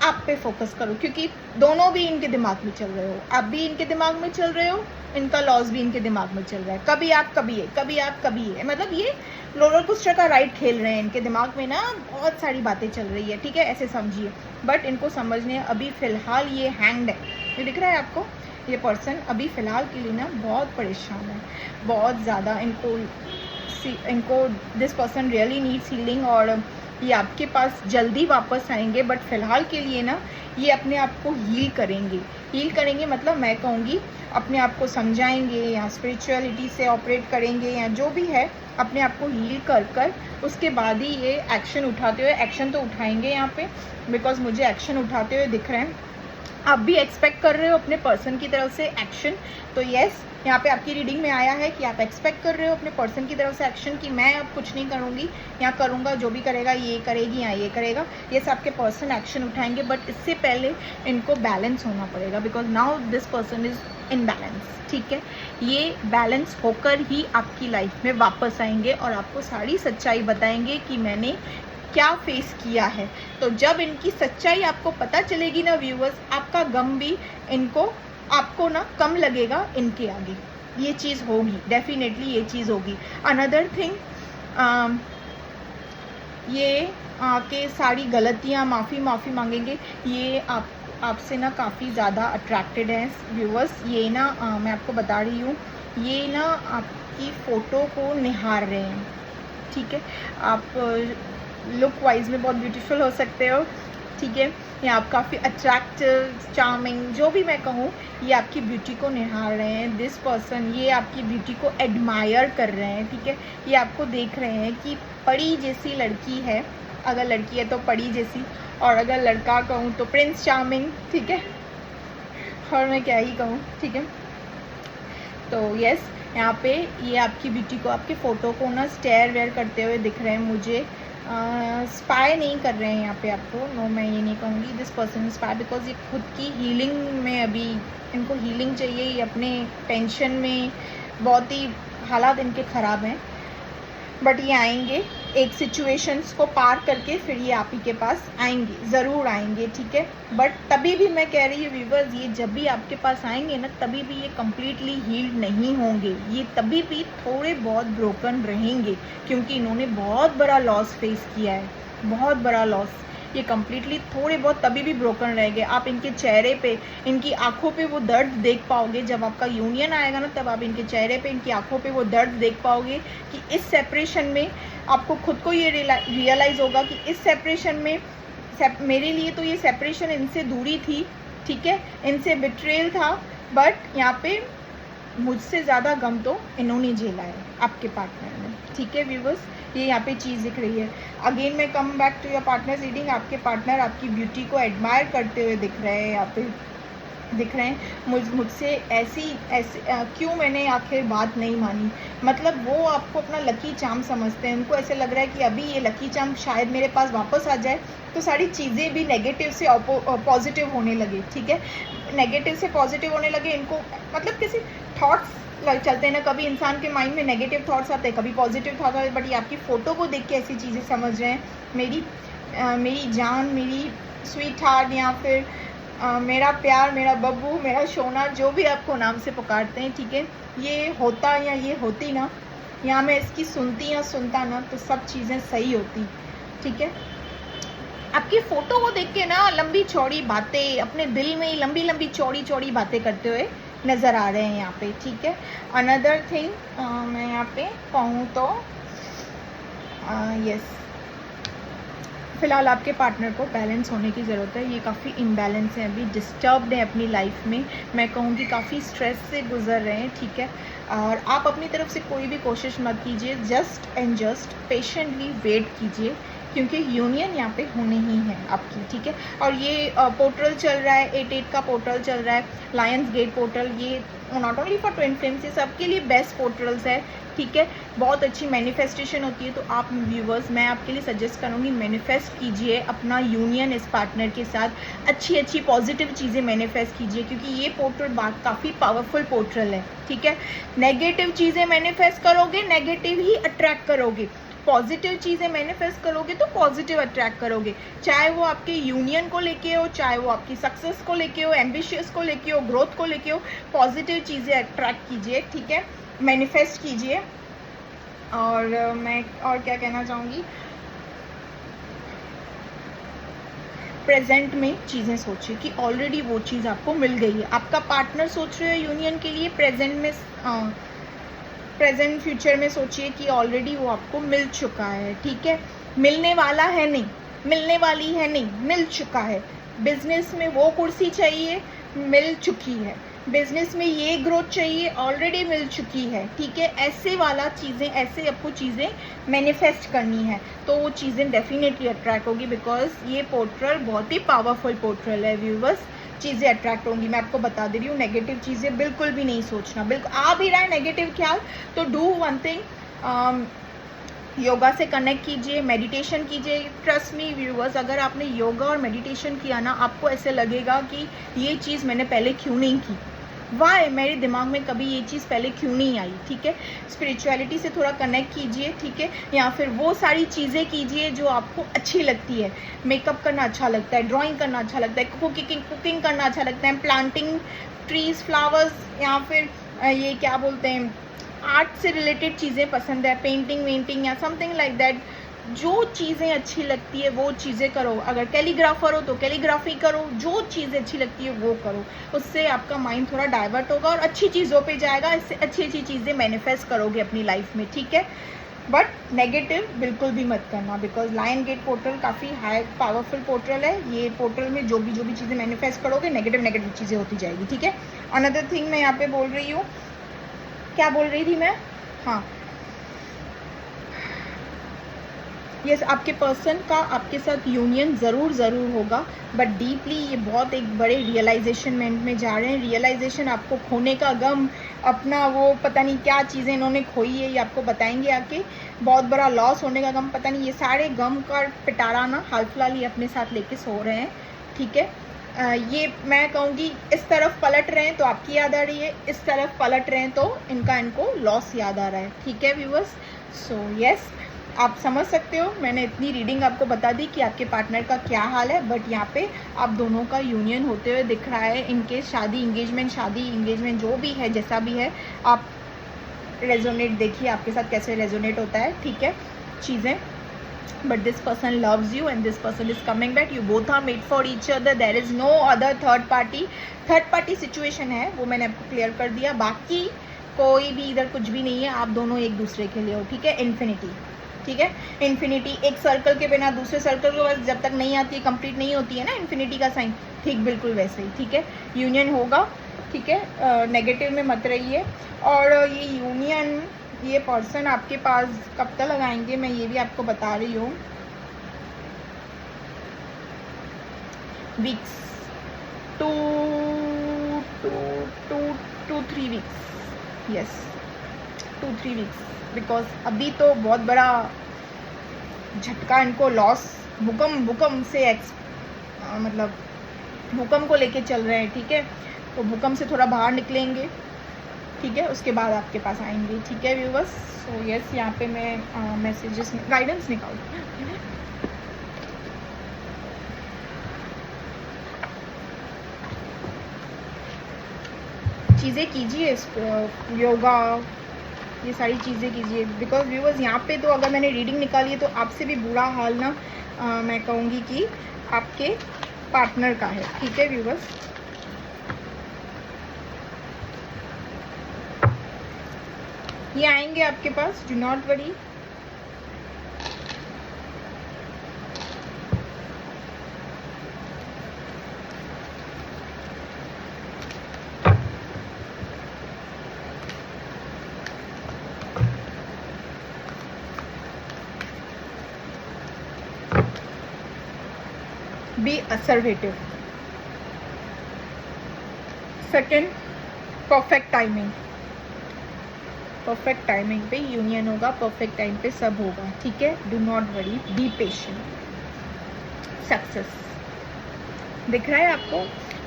आप पे फोकस करूँ, क्योंकि दोनों भी इनके दिमाग में चल रहे हो, आप भी इनके दिमाग में चल रहे हो, इनका लॉस भी इनके दिमाग में चल रहा है। कभी आप कभी ये, कभी आप कभी ये, मतलब ये रोलर कोस्टर का राइड खेल रहे हैं। इनके दिमाग में ना बहुत सारी बातें चल रही है। ठीक है, ऐसे समझिए, बट इनको समझने अभी फ़िलहाल ये हैंग्ड है। ये दिख रहा है आपको, ये पर्सन अभी फ़िलहाल के लिए ना बहुत परेशान है, बहुत ज़्यादा। इनको this person really needs healing, और ये आपके पास जल्दी वापस आएंगे, बट फ़िलहाल के लिए ना ये अपने आप को हील करेंगे मतलब मैं कहूँगी अपने आप को समझाएंगे या स्पिरिचुअलिटी से ऑपरेट करेंगे या जो भी है, अपने आप को हील कर उसके बाद ही ये एक्शन उठाते हुए, एक्शन तो उठाएंगे यहाँ पे, बिकॉज मुझे एक्शन उठाते हुए दिख रहे हैं। आप भी एक्सपेक्ट कर रहे हो अपने पर्सन की तरफ से एक्शन, तो यस, यहाँ पे आपकी रीडिंग में आया है कि आप एक्सपेक्ट कर रहे हो अपने पर्सन की तरफ से एक्शन, कि मैं अब कुछ नहीं करूँगी या करूँगा, जो भी करेगा ये करेगी या ये करेगा। यस, आपके पर्सन एक्शन उठाएंगे, बट इससे पहले इनको बैलेंस होना पड़ेगा, because now this person is in balance. ठीक है, ये बैलेंस होकर ही आपकी लाइफ में वापस आएंगे और आपको सारी सच्चाई बताएंगे कि मैंने क्या फेस किया है। तो जब इनकी सच्चाई आपको पता चलेगी ना व्यूअर्स, आपका गम भी आपको ना कम लगेगा इनके आगे। ये चीज़ होगी, डेफिनेटली ये चीज़ होगी। अनदर थिंग, ये आके सारी गलतियाँ माफ़ी मांगेंगे। ये आपसे ना काफ़ी ज़्यादा अट्रैक्टेड हैं व्यूअर्स। ये ना मैं आपको बता रही हूँ, ये ना आपकी फ़ोटो को निहार रहे हैं। ठीक है, आप लुक वाइज में बहुत ब्यूटीफुल हो सकते हो। ठीक है, या आप काफ़ी अट्रैक्टिव, चार्मिंग, जो भी मैं कहूँ, ये आपकी ब्यूटी को निहार रहे हैं। दिस पर्सन ये आपकी ब्यूटी को एडमायर कर रहे हैं। ठीक है, ये आपको देख रहे हैं कि परी जैसी लड़की है, अगर लड़की है तो परी जैसी, और अगर लड़का कहूँ तो प्रिंस चार्मिंग। ठीक है, और मैं क्या ही कहूँ। ठीक है, तो यस, यहाँ पे ये आपकी ब्यूटी को, आपके फ़ोटो को ना स्टेयर वेयर करते हुए दिख रहे हैं मुझे। स्पाई नहीं कर रहे हैं यहाँ पे आपको, नो, मैं ये नहीं कहूँगी दिस पर्सन स्पाई, बिकॉज ये खुद की हीलिंग में, अभी इनको हीलिंग चाहिए। ये अपने टेंशन में, बहुत ही हालात इनके ख़राब हैं, बट ये आएंगे एक सिचुएशंस को पार करके, फिर ये आप ही के पास आएंगे, ज़रूर आएंगे। ठीक है, बट तभी भी मैं कह रही हूँ व्यूवर्स, ये जब भी आपके पास आएंगे ना, तभी भी ये कम्प्लीटली हील्ड नहीं होंगे, ये तभी भी थोड़े बहुत ब्रोकन रहेंगे, क्योंकि इन्होंने बहुत बड़ा लॉस फेस किया है, बहुत बड़ा लॉस। ये कम्प्लीटली थोड़े बहुत तभी भी ब्रोकन रहेंगे। आप इनके चेहरे पे, इनकी आंखों पे वो दर्द देख पाओगे। जब आपका यूनियन आएगा ना, तब आप इनके चेहरे पे, इनकी आंखों पे वो दर्द देख पाओगे कि इस सेपरेशन में आपको खुद को ये रियलाइज़ होगा कि इस सेपरेशन में मेरे लिए तो ये सेपरेशन, इनसे दूरी थी, ठीक है, इनसे बिट्रेल था, बट यहाँ पे मुझसे ज़्यादा गम तो इन्होंने झेला है, आपके पार्टनर ने, ठीक है व्यूवर्स। ये यहाँ पे चीज़ दिख रही है। अगेन मैं come back to your partner reading. आपके पार्टनर आपकी ब्यूटी को एडमायर करते हुए दिख रहे हैं, यहाँ पे दिख रहे हैं। मुझसे ऐसी क्यों मैंने आखिर बात नहीं मानी, मतलब वो आपको अपना लकी चार्म समझते हैं। उनको ऐसे लग रहा है कि अभी ये लकी चार्म शायद मेरे पास वापस आ जाए तो सारी चीज़ें भी नेगेटिव से पॉजिटिव होने लगे, ठीक है, नेगेटिव से पॉजिटिव होने लगे। इनको मतलब किसी थॉट्स चलते हैं ना, कभी इंसान के माइंड में नेगेटिव थॉट्स आते हैं, कभी पॉजिटिव थॉट्स आते हैं, बट ये आपकी फ़ोटो को देख के ऐसी चीज़ें समझ रहे हैं, मेरी जान, मेरी स्वीट हार्ट, या फिर मेरा प्यार, मेरा बब्बू, मेरा सोना, जो भी आपको नाम से पुकारते हैं, ठीक है, ये होता या ये होती ना, या मैं इसकी सुनती या सुनता ना, तो सब चीज़ें सही होती, ठीक है। आपकी फ़ोटो को देख के ना लंबी चौड़ी बातें, अपने दिल में ही लंबी लंबी चौड़ी चौड़ी बातें करते हुए नज़र आ रहे हैं यहाँ पे, ठीक है। अनदर थिंग मैं यहाँ पे कहूँ तो यस, फ़िलहाल आपके पार्टनर को बैलेंस होने की ज़रूरत है। ये काफ़ी इम्बैलेंस है, अभी डिस्टर्ब्ड है अपनी लाइफ में, मैं कहूँगी काफ़ी स्ट्रेस से गुजर रहे हैं, ठीक है। और आप अपनी तरफ से कोई भी कोशिश मत कीजिए, just and just patiently wait कीजिए, क्योंकि यूनियन यहाँ पे होनी ही है आपकी, ठीक है। और ये पोर्टल चल रहा है, 8-8 का पोर्टल चल रहा है, लायंस गेट पोर्टल, ये not only for twin flames, ये सबके लिए बेस्ट पोर्टल्स है, ठीक है। बहुत अच्छी मैनिफेस्टेशन होती है, तो आप व्यूवर्स, मैं आपके लिए सजेस्ट करूँगी, मैनिफेस्ट कीजिए अपना यूनियन इस पार्टनर के साथ, अच्छी अच्छी पॉजिटिव चीज़ें मैनिफेस्ट कीजिए, क्योंकि ये पोर्टल काफ़ी पावरफुल पोर्टल है, ठीक है। नेगेटिव चीज़ें मैनिफेस्ट करोगे, नेगेटिव ही अट्रैक्ट करोगे, पॉजिटिव चीज़ें मैनिफेस्ट करोगे तो पॉजिटिव अट्रैक्ट करोगे, चाहे वो आपके यूनियन को लेके हो, चाहे वो आपकी सक्सेस को लेके हो, एम्बिशियस को लेके हो, ग्रोथ को लेके हो, पॉजिटिव चीज़ें अट्रैक्ट कीजिए, ठीक है, मैनिफेस्ट कीजिए। और मैं और क्या कहना चाहूँगी, प्रेजेंट में चीज़ें सोचिए कि ऑलरेडी वो चीज़ आपको मिल गई है। आपका पार्टनर सोच रहे हो यूनियन के लिए, प्रेजेंट फ्यूचर में सोचिए कि ऑलरेडी वो आपको मिल चुका है, ठीक है, मिलने वाला है नहीं, मिलने वाली है नहीं, मिल चुका है। बिजनेस में वो कुर्सी चाहिए, मिल चुकी है। बिजनेस में ये ग्रोथ चाहिए, ऑलरेडी मिल चुकी है, ठीक है। ऐसे वाला चीज़ें, ऐसे आपको चीज़ें मैनिफेस्ट करनी है, तो वो चीज़ें डेफिनेटली अट्रैक्ट होगी, बिकॉज ये पोर्टल बहुत ही पावरफुल पोर्टल है व्यूवर्स। चीज़ें अट्रैक्ट होंगी, मैं आपको बता दे रही हूँ, नेगेटिव चीज़ें बिल्कुल भी नहीं सोचना, बिल्कुल आ भी रहा है नेगेटिव ख्याल तो डू वन थिंग, योगा से कनेक्ट कीजिए, मेडिटेशन कीजिए। ट्रस्ट मी व्यूवर्स, अगर आपने योगा और मेडिटेशन किया ना, आपको ऐसे लगेगा कि ये चीज़ मैंने पहले क्यों नहीं की, वाई मेरे दिमाग में कभी ये चीज़ पहले क्यों नहीं आई, ठीक है। स्पिरिचुअलिटी से थोड़ा कनेक्ट कीजिए, ठीक है, या फिर वो सारी चीज़ें कीजिए जो आपको अच्छी लगती है। मेकअप करना अच्छा लगता है, ड्राइंग करना अच्छा लगता है, कुकिंग करना अच्छा लगता है, प्लांटिंग ट्रीज, फ्लावर्स, या फिर ये क्या बोलते हैं, आर्ट से रिलेटेड चीज़ें पसंद है, पेंटिंग वेंटिंग या समथिंग लाइक दैट। जो चीज़ें अच्छी लगती है वो चीज़ें करो। अगर कैलीग्राफर हो तो कैलीग्राफी करो, जो चीज़ें अच्छी लगती है वो करो, उससे आपका माइंड थोड़ा डाइवर्ट होगा और अच्छी चीज़ों पे जाएगा। इससे अच्छी अच्छी चीज़ें मैनिफेस्ट करोगे अपनी लाइफ में, ठीक है। बट नेगेटिव बिल्कुल भी मत करना, बिकॉज लायन गेट पोर्टल काफ़ी हाई पावरफुल पोर्टल है। ये पोर्टल में जो भी चीज़ें मैनिफेस्ट करोगे, नेगेटिव चीज़ें होती जाएगी, ठीक है। अनदर थिंग मैं यहाँ पे बोल रही हूँ, क्या बोल रही थी मैं, हाँ, यस, आपके पर्सन का आपके साथ यूनियन ज़रूर होगा, बट डीपली ये बहुत एक बड़े रियलाइजेशन में जा रहे हैं। रियलाइजेशन, आपको खोने का गम, अपना वो पता नहीं क्या चीज़ें इन्होंने खोई है, ये आपको बताएंगे आके। बहुत बड़ा लॉस होने का गम, पता नहीं, ये सारे गम का पिटारा ना हाल फिलहाल ये अपने साथ लेके सो रहे हैं, ठीक है। ये मैं कहूँगी, इस तरफ पलट रहे हैं तो आपकी याद आ रही है, इस तरफ पलट रहे हैं तो इनको लॉस याद आ रहा है, ठीक है व्यूवर्स। सो यस, आप समझ सकते हो, मैंने इतनी रीडिंग आपको बता दी कि आपके पार्टनर का क्या हाल है, बट यहाँ पे आप दोनों का यूनियन होते हुए दिख रहा है। इनके शादी इंगेजमेंट जो भी है, जैसा भी है, आप रेजोनेट देखिए आपके साथ कैसे रेजोनेट होता है, ठीक है, चीज़ें। But this person loves you and this person is coming back, you both are made for each other, there is no other third party situation है, वो मैंने आपको क्लियर कर दिया। बाकी कोई भी इधर कुछ भी नहीं है, आप दोनों एक दूसरे के लिए हो, ठीक है, इन्फिनिटी, ठीक है। इन्फिनिटी, एक सर्कल के बिना दूसरे सर्कल के पास जब तक नहीं आती है, कंप्लीट नहीं होती है ना इन्फिनिटी का साइन, ठीक बिल्कुल वैसे ही, ठीक है। यूनियन होगा, ठीक है, नेगेटिव में मत रहिए। और ये यूनियन, ये पर्सन आपके पास कब तक लगाएंगे मैं ये भी आपको बता रही हूँ, weeks, 2-3 weeks, yes 2-3 weeks, because अभी तो बहुत बड़ा झटका इनको लॉस, भूकंप से मतलब भूकंप को लेके चल रहे हैं, ठीक है। तो भूकंप से थोड़ा बाहर निकलेंगे, ठीक है, उसके बाद आपके पास आएंगे, ठीक है व्यूवर्स। सो यस, यहाँ पे मैं मैसेजेस में गाइडेंस निकालूँ। चीज़ें कीजिए, योगा, ये सारी चीज़ें कीजिए, बिकॉज व्यूवर्स यहाँ पे तो अगर मैंने रीडिंग निकाली है तो आपसे भी बुरा हाल ना मैं कहूँगी कि आपके पार्टनर का है, ठीक है व्यूवर्स। ये आएंगे आपके पास, do not worry. Be observative. Second, perfect timing, perfect timing पे यूनियन होगा, परफेक्ट टाइम पे सब होगा, ठीक है। Do not worry, be patient, success दिख रहा है आपको।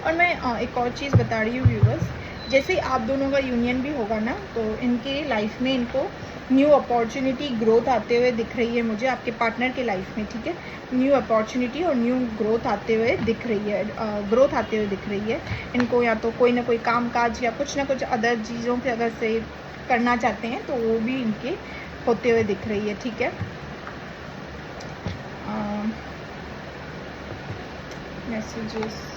और मैं एक और चीज़ बता रही हूँ व्यूवर्स, जैसे आप दोनों का यूनियन भी होगा ना, तो इनके लाइफ में इनको न्यू अपॉर्चुनिटी, ग्रोथ आते हुए दिख रही है मुझे, आपके पार्टनर के लाइफ में, ठीक है। न्यू अपॉर्चुनिटी और न्यू ग्रोथ आते हुए दिख रही है, ग्रोथ आते हुए दिख रही है इनको। या तो कोई ना कोई काम काज या कुछ ना कुछ अदर चीज़ों के अगर से करना चाहते हैं तो वो भी इनके होते हुए दिख रही है, ठीक है। मैसेजेस,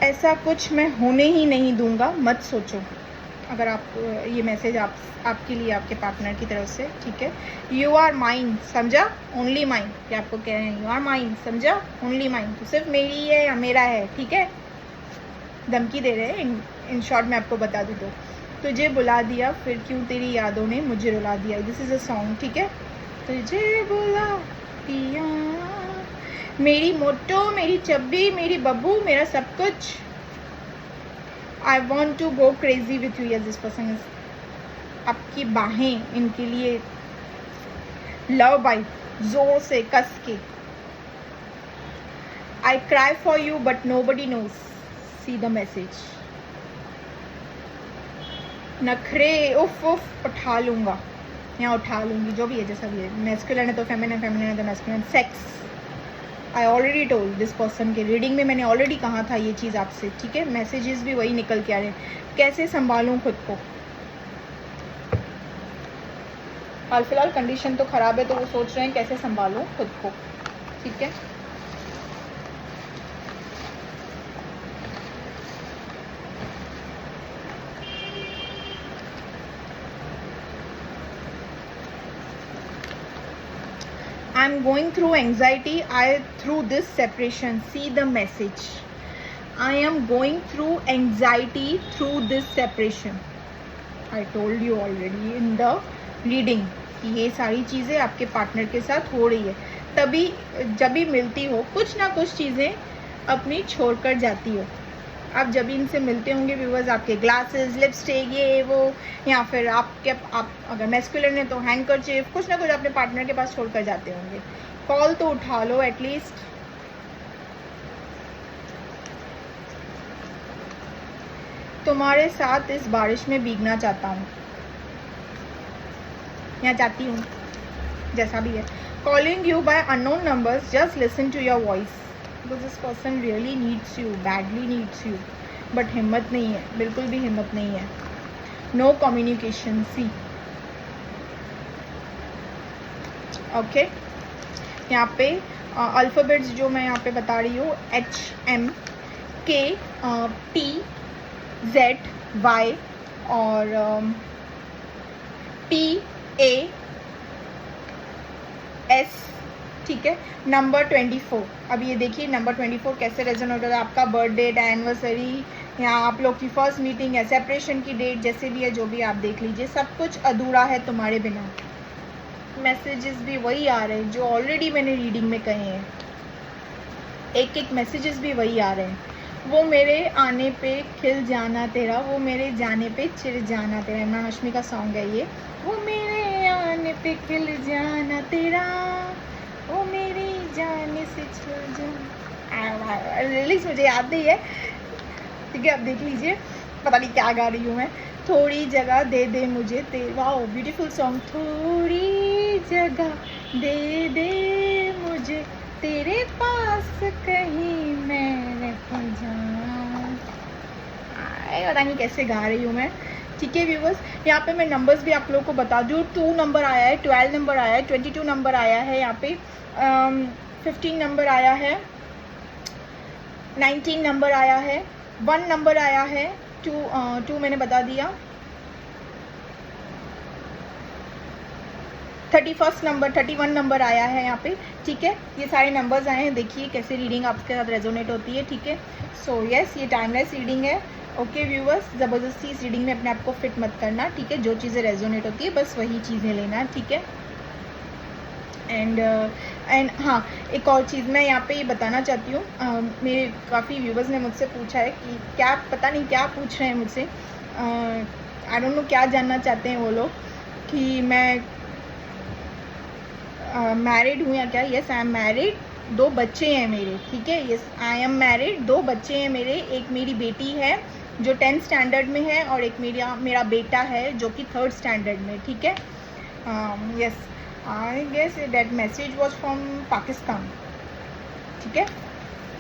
ऐसा कुछ मैं होने ही नहीं दूंगा, मत सोचो। अगर आप ये मैसेज आपके लिए आपके पार्टनर की तरफ से, ठीक है। यू आर माइन, समझा, ओनली माइन, ये आपको कह रहे हैं, यू आर माइन, समझा, ओनली माइन, तो सिर्फ मेरी है या मेरा है, ठीक है। धमकी दे रहे हैं, इन शॉर्ट में आपको बता दूँ तो, तुझे बुला दिया फिर क्यों तेरी यादों ने मुझे रुला दिया, दिस इज़ अ सॉन्ग, ठीक है। तुझे बुला दिया, मेरी मोटो, मेरी चब्बी, मेरी बब्बू, मेरा सब कुछ, I want to go crazy with you, yes this person is, आपकी बाहें इनके लिए लव बाइट, जोर से कस के। I cry for you but nobody knows, see the message। नखरे उफ उफ उठा लूँगा या उठा लूँगी, जो भी है, जैसा भी है, मैस्कुलिन है तो फेमिनिन, फेमिनिन है तो masculine. Sex, I already told this person के रीडिंग में मैंने ऑलरेडी कहा था ये चीज़ आपसे, ठीक है। मैसेजेस भी वही निकल के आ रहे हैं। कैसे संभालूं खुद को, हाल फिलहाल कंडीशन तो ख़राब है तो वो सोच रहे हैं कैसे संभालूं खुद को, ठीक है। I'm going through anxiety through this separation, see the message। I am going through anxiety through this separation, I told you already in the reading कि ये सारी चीज़ें आपके पार्टनर के साथ हो रही है। तभी जब भी मिलती हो कुछ ना कुछ चीज़ें अपनी छोड़ कर जाती हो। आप जब भी इनसे मिलते होंगे व्यूवर्स, आपके ग्लासेस, लिपस्टिक, ये वो, या फिर आप अगर मैस्कुलिन है तो हैंडकरचिफ, कुछ ना कुछ अपने पार्टनर के पास छोड़ कर जाते होंगे। कॉल तो उठा लो एटलीस्ट। तुम्हारे साथ इस बारिश में भीगना चाहता हूँ या चाहती हूँ, जैसा भी है। Calling you by unknown numbers, just listen to your voice, because this person really needs you, badly needs you, but हिम्मत नहीं है, बिल्कुल भी हिम्मत नहीं है। No communication, see okay. यहाँ पे अल्फ़ाबेट्स जो मैं यहाँ पे बता रही हूँ, HMKTZY और PAS, ठीक है। नंबर 24, अब ये देखिए नंबर 24 कैसे रेजोनेट होता है। आपका बर्थ डेट, एनिवर्सरी, या आप लोग की फर्स्ट मीटिंग या सेपरेशन की डेट, जैसे भी है जो भी आप देख लीजिए, सब कुछ अधूरा है तुम्हारे बिना। मैसेजेस भी वही आ रहे हैं जो ऑलरेडी मैंने रीडिंग में कहे हैं, एक एक मैसेजेस भी वही आ रहे हैं। वो मेरे आने पे खिल जाना तेरा, वो मेरे जाने पे चिर जाना तेरा, इमरान हाशमी का सॉन्ग है ये। वो मेरे आने पे खिल जाना तेरा, वो मेरी जाने से चिर जाना, लिरिक्स मुझे याद नहीं है, ठीक है, आप देख लीजिए, पता नहीं क्या गा रही हूँ मैं। थोड़ी जगह दे दे मुझे तेरा, वाओ ब्यूटीफुल सॉन्ग। थोड़ी जगह दे दे मुझे तेरे पास, कहीं मैं रह जाऊं, पता नहीं कैसे गा रही हूँ मैं, ठीक है व्यूवर्स। यहाँ पे मैं नंबर्स भी आप लोगों को बता दूँ, 2 नंबर आया है, 12 नंबर आया है, 22 नंबर आया है, यहाँ पे 15 नंबर आया है, 19 नंबर आया है, 1 नंबर आया है, 2 मैंने बता दिया, 31 नंबर, 31 नंबर आया है यहाँ पे, ठीक है। ये सारे नंबर्स आए हैं, देखिए कैसे रीडिंग आपके साथ रेजोनेट होती है, ठीक है। सो यस, ये टाइमलेस रीडिंग है, ओके व्यूवर्स। ज़बरदस्ती इस रीडिंग में अपने आप को फिट मत करना, ठीक है। जो चीज़ें रेजोनेट होती है बस वही चीज़ें लेना, ठीक है। एंड हाँ, एक और चीज़ मैं यहाँ पे ये बताना चाहती हूँ, मेरे काफ़ी व्यूवर्स ने मुझसे पूछा है कि क्या, पता नहीं क्या पूछ रहे हैं मुझसे, आई डोंट नो क्या जानना चाहते हैं वो लोग, कि मैं मैरिड हूँ या क्या। यस, आई एम मैरिड, 2 बच्चे हैं मेरे, ठीक है। यस, आई एम मैरिड, 2 बच्चे हैं मेरे, एक मेरी बेटी है जो 10th स्टैंडर्ड में है, और एक मेरा बेटा है जो कि 3rd स्टैंडर्ड में, ठीक है। Yes, I guess that message was from Pakistan, ठीक है।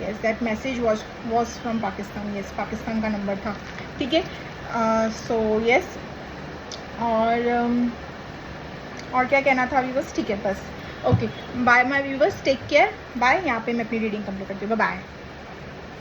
Yes, that message was from Pakistan, yes, Pakistan का नंबर था, ठीक है। सो यस, और क्या कहना था व्यूवर्स, ठीक है, बस okay. Bye my viewers, take care, bye. यहाँ पे मैं अपनी रीडिंग कंप्लीट करती हूँ, बाय।